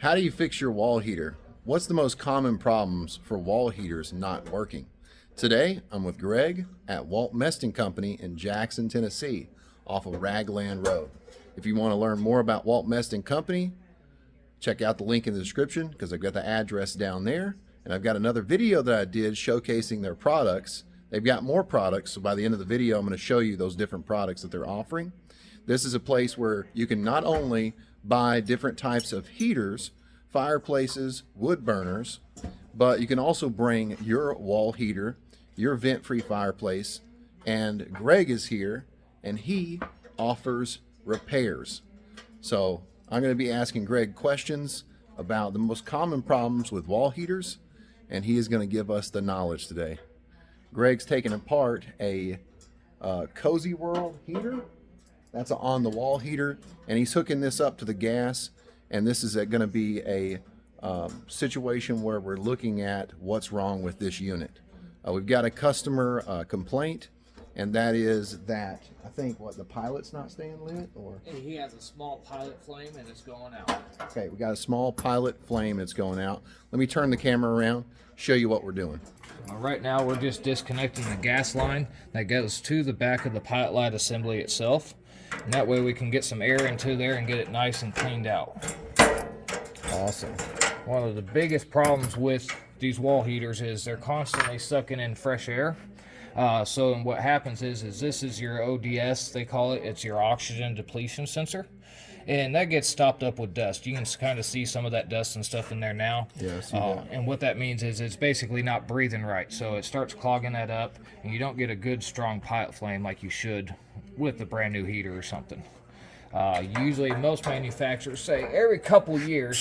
How do you fix your wall heater? What's the most common problems for wall heaters not working? Today, I'm with Greg at Walt Mestan Company in Jackson, Tennessee, off of Ragland Road. If you want to learn more about Walt Mestan Company, check out the link in the description because I've got the address down there. And I've got another video that I did showcasing their products. They've got more products, so by the end of the video, I'm going to show you those different products that they're offering. This is a place where you can not only buy different types of heaters, fireplaces, wood burners, but you can also bring your wall heater, your vent-free fireplace, and Greg is here and he offers repairs. So I'm going to be asking Greg questions about the most common problems with wall heaters, and he is going to give us the knowledge today. Greg's taking apart a Cozy World heater. That's an on-the-wall heater, and he's hooking this up to the gas, and this is going to be a situation where we're looking at what's wrong with this unit. We've got a customer complaint, and that is that I think the pilot's not staying lit, or he has a small pilot flame and it's going out. Okay, we got a small pilot flame that's going out. Let me turn the camera around, show you what we're doing. Right now we're just disconnecting the gas line that goes to the back of the pilot light assembly itself, and that way we can get some air into there and get it nice and cleaned out. Awesome. One of the biggest problems with these wall heaters is they're constantly sucking in fresh air. So what happens is this is your ODS, they call it. It's your oxygen depletion sensor. And that gets stopped up with dust. You can kind of see some of that dust and stuff in there now. Yeah, I see that. And what that means is it's basically not breathing right. So it starts clogging that up, and you don't get a good, strong pilot flame like you should with a brand new heater or something. Usually most manufacturers say every couple years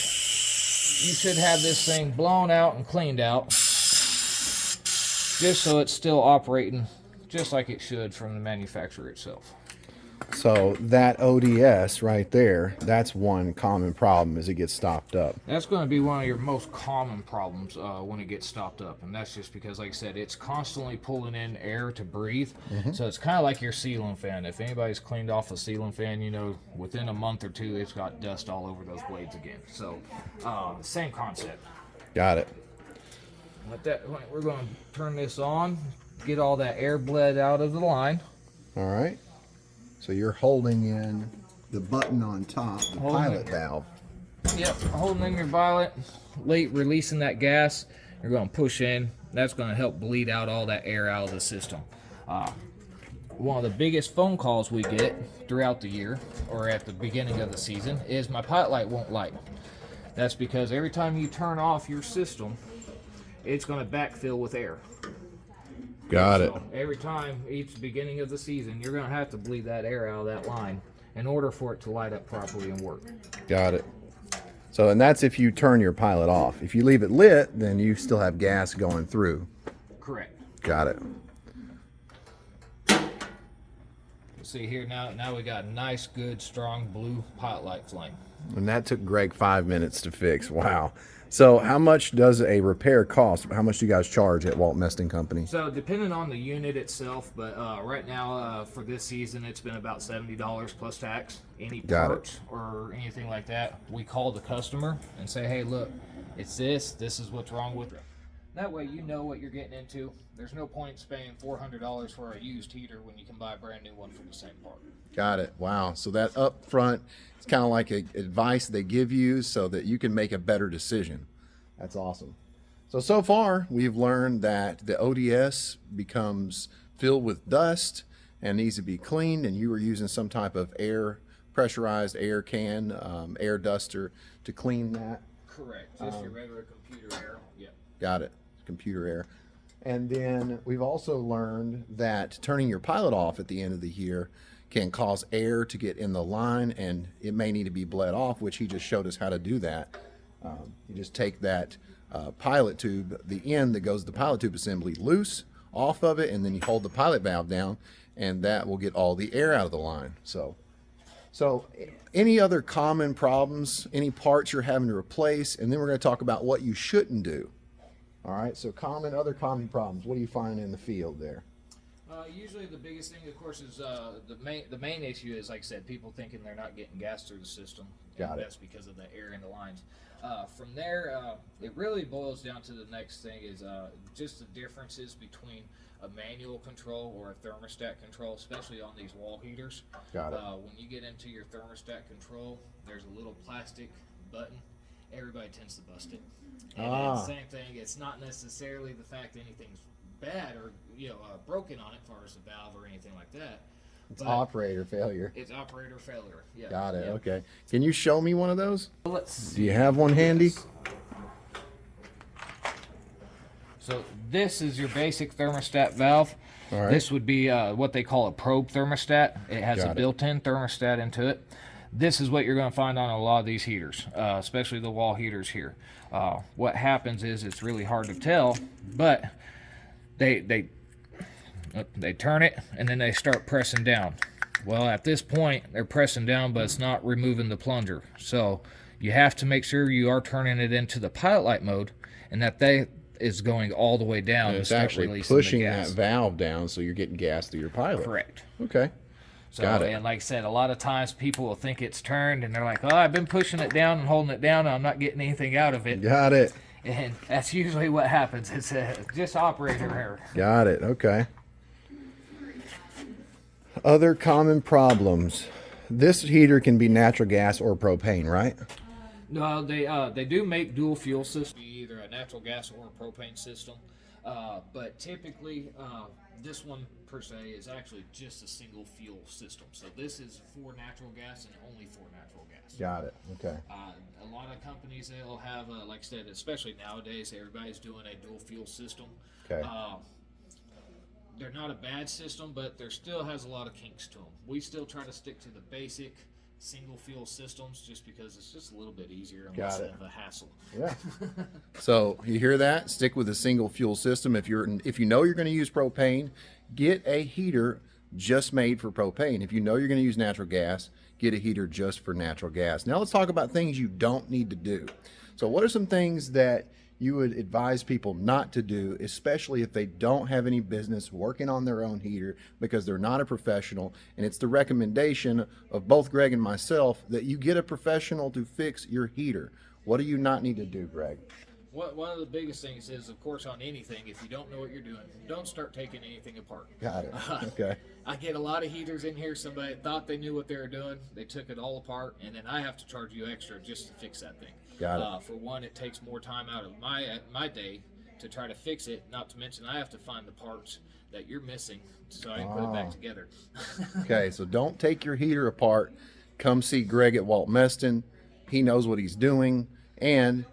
you should have this thing blown out and cleaned out, just so it's still operating just like it should from the manufacturer itself. So that ODS right there, that's one common problem, is it gets stopped up. That's going to be one of your most common problems when it gets stopped up, and that's just because, like I said, it's constantly pulling in air to breathe. So it's kind of like your ceiling fan. If anybody's cleaned off a ceiling fan, you know, within a month or two, it's got dust all over those blades again. So same concept. Got it. With that, we're going to turn this on, get all that air bled out of the line. All right. So you're holding in the button on top, the pilot valve. Yep, holding in your pilot, releasing that gas. You're going to push in. That's going to help bleed out all that air out of the system. One of the biggest phone calls we get throughout the year, or at the beginning of the season, is my pilot light won't light. That's because every time you turn off your system, it's going to backfill with air. Got it. So every time, each beginning of the season, you're going to have to bleed that air out of that line in order for it to light up properly and work. Got it. So, and that's if you turn your pilot off. If you leave it lit, then you still have gas going through. Correct. Got it. See here now we got a nice, good, strong blue pilot light flame. And that took Greg 5 minutes to fix. Wow. So how much does a repair cost? How much do you guys charge at Walt Mestan Company? So depending on the unit itself, but right now for this season it's been about $70 plus tax. Any parts or anything like that, we call the customer and say, hey, look, it's this is what's wrong with it. That way you know what you're getting into. There's no point spending $400 for a used heater when you can buy a brand new one for the same part. Got it. Wow. So that up front, it's kind of like advice they give you so that you can make a better decision. That's awesome. So far, we've learned that the ODS becomes filled with dust and needs to be cleaned, and you were using some type of pressurized air can, air duster to clean that. Correct. Just your regular computer air. Yep. Got it. Computer air. And then we've also learned that turning your pilot off at the end of the year can cause air to get in the line, and it may need to be bled off, which he just showed us how to do that. You just take that pilot tube, the end that goes to the pilot tube assembly, loose off of it, and then you hold the pilot valve down, and that will get all the air out of the line. So any other common problems, any parts you're having to replace, and then we're going to talk about what you shouldn't do. All right, so other common problems. What do you find in the field there? Usually the biggest thing, of course, is the main issue is, like I said, people thinking they're not getting gas through the system. Got it. That's because of the air in the lines. From there, it really boils down to the next thing is just the differences between a manual control or a thermostat control, especially on these wall heaters. Got it. When you get into your thermostat control, there's a little plastic button. Everybody tends to bust it. And then same thing, it's not necessarily the fact that anything's bad or broken on it as far as the valve or anything like that. It's operator failure. It's operator failure. Yeah. Got it. Yeah. Okay. Can you show me one of those? Let's see. Do you have one handy? So this is your basic thermostat valve. All right. This would be what they call a probe thermostat. It has Got a it. built-in thermostat into it. This is what you're going to find on a lot of these heaters, especially the wall heaters here. What happens is it's really hard to tell, but they turn it and then they start pressing down. Well, at this point they're pressing down, but it's not removing the plunger. So you have to make sure you are turning it into the pilot light mode, and that they is going all the way down. And to it's start actually releasing pushing the that gas. valve down, so you're getting gas through your pilot. Correct. Okay. So, Got it. and like I said, a lot of times people will think it's turned and they're like, oh, I've been pushing it down and holding it down and I'm not getting anything out of it. Got it. And that's usually what happens. It's just operator error. Got it. Okay. Other common problems. This heater can be natural gas or propane, right? No, they do make dual fuel systems, either a natural gas or a propane system. But typically, this one per se is actually just a single fuel system. So this is for natural gas and only for natural gas. Got it. Okay. A lot of companies, they'll have, like I said, especially nowadays, everybody's doing a dual fuel system. Okay. They're not a bad system, but there still has a lot of kinks to them. We still try to stick to the basic single fuel systems just because it's just a little bit easier and less of a hassle. Yeah. So you hear that? Stick with a single fuel system. If you know you're going to use propane, get a heater just made for propane. If you know you're going to use natural gas, get a heater just for natural gas. Now let's talk about things you don't need to do. So what are some things that you would advise people not to do, especially if they don't have any business working on their own heater because they're not a professional? And it's the recommendation of both Greg and myself that you get a professional to fix your heater. What do you not need to do, Greg? One of the biggest things is, of course, on anything, if you don't know what you're doing, don't start taking anything apart. Got it. Okay. I get a lot of heaters in here. Somebody thought they knew what they were doing. They took it all apart, and then I have to charge you extra just to fix that thing. Got it. For one, it takes more time out of my day to try to fix it. Not to mention, I have to find the parts that you're missing so I can put it back together. Okay, so don't take your heater apart. Come see Greg at Walt Mestan. He knows what he's doing. And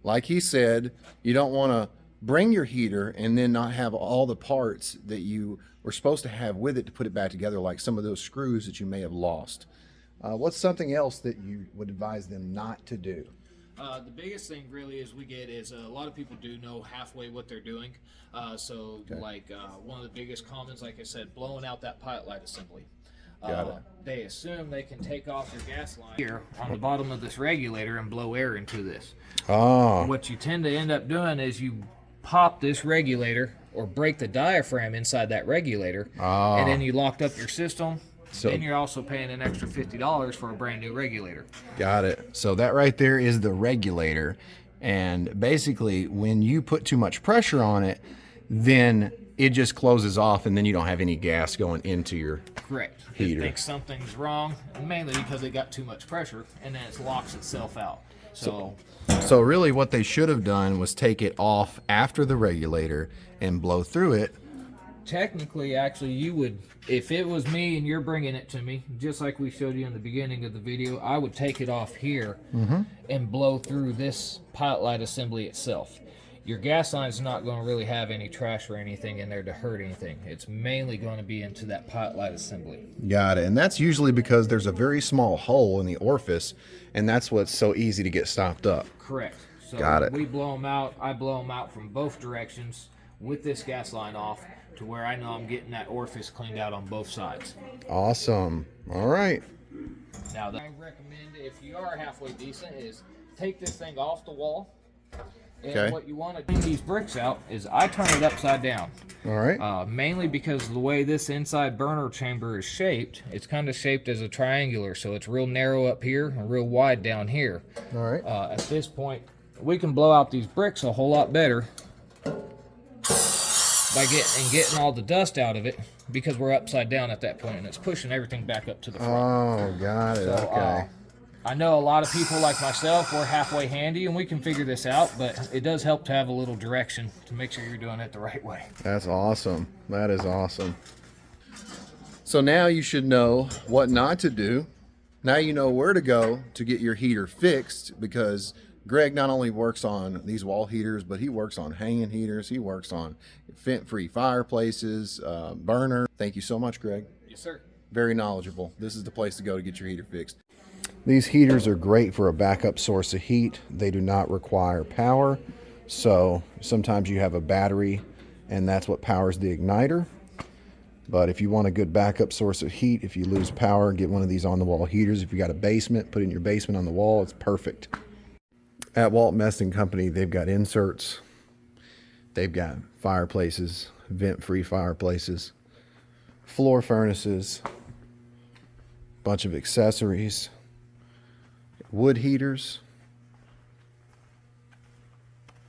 like he said, you don't want to bring your heater and then not have all the parts that you were supposed to have with it to put it back together, like some of those screws that you may have lost. What's something else that you would advise them not to do? The biggest thing really is a lot of people do know halfway what they're doing. One of the biggest commons, like I said, blowing out that pilot light assembly. They assume they can take off your gas line here on the bottom of this regulator and blow air into this. What you tend to end up doing is you pop this regulator or break the diaphragm inside that regulator, and then you locked up your system. So then you're also paying an extra $50 for a brand new regulator. Got it. So that right there is the regulator. And basically, when you put too much pressure on it, then it just closes off and then you don't have any gas going into your Correct. heater. It thinks something's wrong, mainly because it got too much pressure, and then it locks itself out. So really what they should have done was take it off after the regulator and blow through it. Technically, actually, you would, if it was me and you're bringing it to me, just like we showed you in the beginning of the video, I would take it off here and blow through this pilot light assembly itself. Your gas line's not going to really have any trash or anything in there to hurt anything. It's mainly going to be into that pilot light assembly. Got it. And that's usually because there's a very small hole in the orifice, and that's what's so easy to get stopped up. Correct. So Got it. we blow them out. I blow them out from both directions with this gas line off, to where I know I'm getting that orifice cleaned out on both sides. Awesome. All right. Now, I recommend, if you are halfway decent, is take this thing off the wall And Okay. what you want to clean these bricks out is I turn it upside down. All right. Mainly because of the way this inside burner chamber is shaped. It's kind of shaped as a triangular, so it's real narrow up here and real wide down here. All right. At this point, we can blow out these bricks a whole lot better by getting all the dust out of it, because we're upside down at that point and it's pushing everything back up to the front. Oh, got it. So, Okay. I know a lot of people like myself, we're halfway handy and we can figure this out, but it does help to have a little direction to make sure you're doing it the right way. That's awesome. That is awesome. So now you should know what not to do. Now you know where to go to get your heater fixed, because Greg not only works on these wall heaters, but he works on hanging heaters. He works on vent-free fireplaces, burner. Thank you so much, Greg. Yes, sir. Very knowledgeable. This is the place to go to get your heater fixed. These heaters are great for a backup source of heat. They do not require power. So sometimes you have a battery and that's what powers the igniter. But if you want a good backup source of heat, if you lose power, get one of these on the wall heaters. If you got a basement, put it in your basement on the wall. It's perfect. At Walt Mestan Company, they've got inserts. They've got fireplaces, vent-free fireplaces, floor furnaces, bunch of accessories, wood heaters,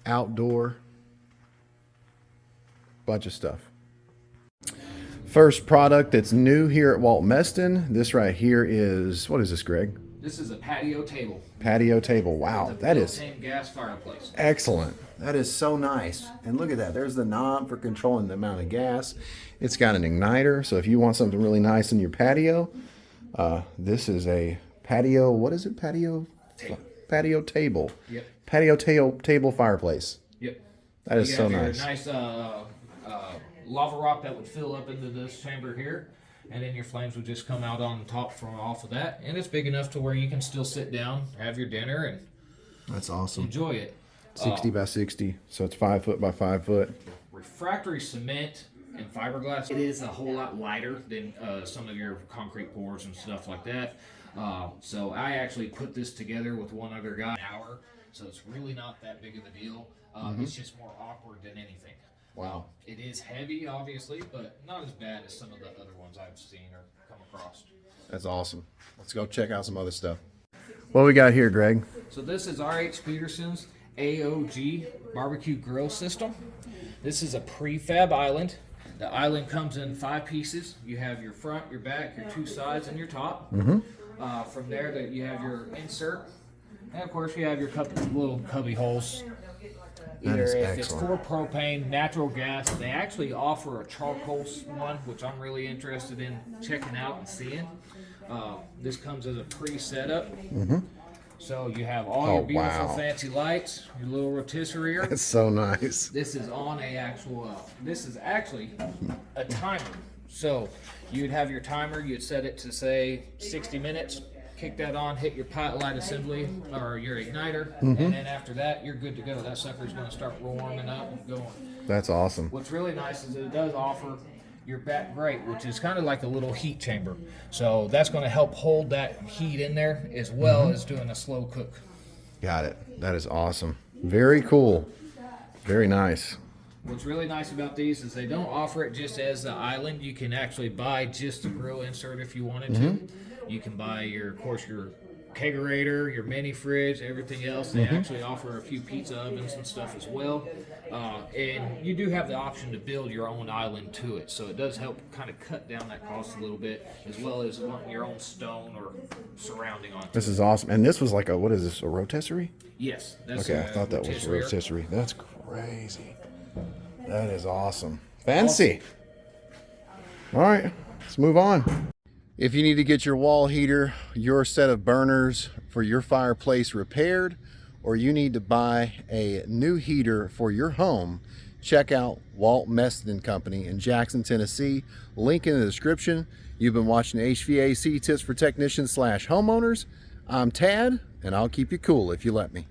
outdoor, bunch of stuff. First product that's new here at Walt Mestan. This right here is, what is this, Greg? This is a patio table. Patio table. Wow, that is built-in gas fireplace. excellent. That is so nice. And look at that. There's the knob for controlling the amount of gas. It's got an igniter. So if you want something really nice in your patio, this is a patio, what is it? Patio table. Yep. Patio table fireplace. Yep. That is You so have your nice. Nice lava rock that would fill up into this chamber here, and then your flames would just come out on top from off of that. And it's big enough to where you can still sit down, have your dinner, and That's awesome. enjoy it. 60 by 60, so it's 5 foot by 5 foot. Refractory cement and fiberglass, it is a whole lot lighter than some of your concrete pours and stuff like that. So I actually put this together with one other guy an hour, so it's really not that big of a deal. It's just more awkward than anything. Wow. It is heavy, obviously, but not as bad as some of the other ones I've seen or come across. That's awesome. Let's go check out some other stuff. What we got here, Greg? So this is R.H. Peterson's AOG barbecue grill system. This is a prefab island. The island comes in 5 pieces. You have your front, your back, your 2 sides, and your top. From there, that you have your insert, and of course you have your little cubby holes. Either is if excellent. it's for propane, natural gas, they actually offer a charcoal one, which I'm really interested in checking out and seeing. This comes as a pre-setup. So you have all your beautiful wow. fancy lights, your little rotisserie. It's so nice. This is on a actual, this is actually a timer. So you'd have your timer, you'd set it to say 60 minutes, kick that on, hit your pilot light assembly or your igniter, and then after that, you're good to go. That sucker's gonna start warming up and going. That's awesome. What's really nice is it does offer your back grate, which is kind of like a little heat chamber. So that's gonna help hold that heat in there as well as doing a slow cook. Got it. That is awesome. Very cool. Very nice. What's really nice about these is they don't offer it just as the island. You can actually buy just a grill insert if you wanted to. You can buy your kegerator, your mini fridge, everything else. They actually offer a few pizza ovens and stuff as well. And you do have the option to build your own island to it. So it does help kind of cut down that cost a little bit, as well as wanting your own stone or surrounding on it. This is awesome. And this was like a, what is this, a rotisserie? Yes. That's Okay, a I thought that was a rotisserie. rotisserie. That's crazy. That is awesome. Fancy. All right, let's move on. If you need to get your wall heater, your set of burners for your fireplace repaired, or you need to buy a new heater for your home, check out Walt Mestan Company in Jackson, Tennessee. Link in the description. You've been watching HVAC Tips for Technicians / Homeowners. I'm Tad, and I'll keep you cool if you let me.